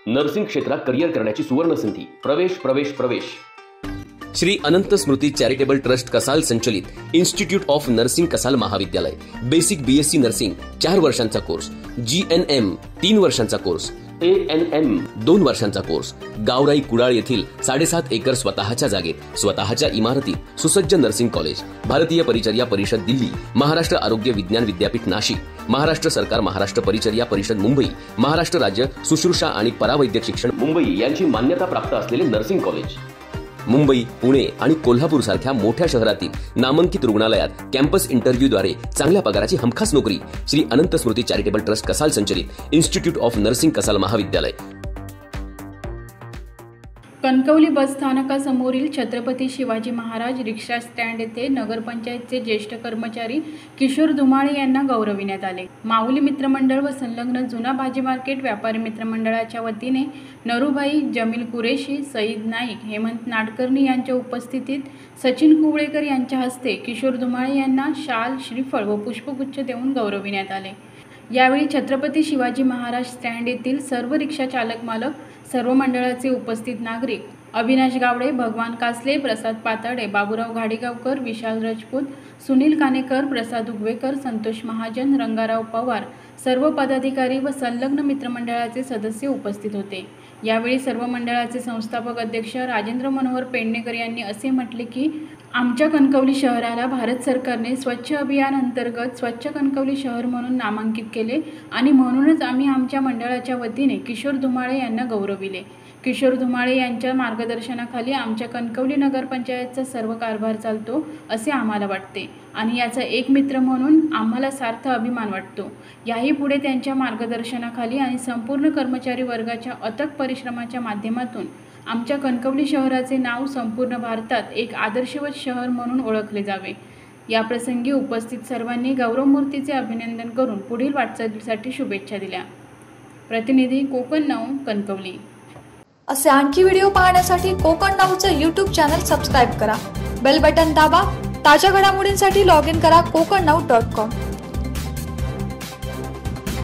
Nursing क्षेत्रात career करण्याची सुवर्ण संधी। प्रवेश प्रवेश प्रवेश श्री अनंत स्मृती चॅरिटेबल ट्रस्ट कसाल संचलित इन्स्टिट्यूट ऑफ नर्सिंग कसाल महाविद्यालय। बेसिक बीएससी नर्सिंग 4 वर्षांचा कोर्स, GNM 3 वर्षांचा कोर्स, ANM 2 वर्षांचा कोर्स। गावराई कुडाळ येथील 7.5 एकर स्वतःच्या जागेत, स्वतःच्या इमारतीत सुसज्ज नर्सिंग कॉलेज। भारतीय परिचर्या परिषद दिल्ली, महाराष्ट्र आरोग्य विज्ञान विद्यापीठ नाशिक, महाराष्ट्र सरकार, महाराष्ट्र परिचर्या परिषद मुंबई, महाराष्ट्र राज्य सुश्रूषा आणि परावैद्यक शिक्षण मुंबई यांची मान्यता प्राप्त असलेले नर्सिंग कॉलेज। मुंबई, पुणे आणि कोल्हापूर सारख्या मोठ्या शहरातील नामांकित रुग्णालयात कॅम्पस इंटरव्ह्यूद्वारे चांगल्या पगाराची हमखास नोकरी। श्री अनंत स्मृती चॅरिटेबल ट्रस्ट कसाल संचलित इन्स्टिट्यूट ऑफ नर्सिंग कसाल महाविद्यालय। कणकवली बस स्थानकासमोरील छत्रपती शिवाजी महाराज रिक्षा स्टँड येथे नगरपंचायतचे ज्येष्ठ कर्मचारी किशोर धुमाळे यांना गौरविण्यात आले। माऊली मित्रमंडळ व संलग्न जुना भाजी मार्केट व्यापारी मित्रमंडळाच्या वतीने नरूभाई, जमील कुरेशी, सईद नाईक, हेमंत नाडकर्णी यांच्या उपस्थितीत सचिन कुवळेकर यांच्या हस्ते किशोर धुमाळे यांना शाल, श्रीफळ व पुष्पगुच्छ देऊन गौरविण्यात आले। यावेळी छत्रपती शिवाजी महाराज स्टँड येथील सर्व रिक्षा चालक मालक, सर्व मंडळाचे उपस्थित नागरिक, अविनाश गावडे, भगवान कासले, प्रसाद पाताडे, बाबूराव घाडीगावकर, विशाल राजपूत, सुनील कानेकर, प्रसाद उगवेकर, संतोष महाजन, रंगाराव पवार, सर्व पदाधिकारी व संलग्न मित्रमंडळाचे सदस्य उपस्थित होते। यावेळी सर्व मंडळाचे संस्थापक अध्यक्ष राजेंद्र मनोहर पेडणेकर यांनी असे म्हटले की आमच्या कणकवली शहराला भारत सरकारने स्वच्छ अभियान अंतर्गत स्वच्छ कणकवली शहर म्हणून नामांकित केले आणि म्हणूनच आम्ही आमच्या मंडळाच्या वतीने किशोर धुमाळे यांना गौरविले। किशोर धुमाळे यांच्या मार्गदर्शनाखाली आमच्या कणकवली नगरपंचायतचा सर्व कारभार चालतो असे आम्हाला वाटते आणि याचा एक मित्र म्हणून आम्हाला सार्थ अभिमान वाटतो। याही पुढे त्यांच्या मार्गदर्शनाखाली आणि संपूर्ण कर्मचारी वर्गाच्या अथक परिश्रमाच्या माध्यमातून आमच्या कणकवली शहराचे नाव संपूर्ण भारतात एक आदर्शवत शहर म्हणून ओळखले जावे। या प्रसंगी उपस्थित सर्वांनी गौरवमूर्तीचे अभिनंदन करून पुढील वाटचालीसाठी शुभेच्छा दिल्या। प्रतिनिधी कोकण नाऊ, कणकवली। असे आणखी व्हिडिओ पाहण्यासाठी कोकण नाऊचं YouTube चॅनल सबस्क्राइब करा, बेल बटन दाबा, ताज्या घडामोडींसाठी लॉग इन करा kokannow.com।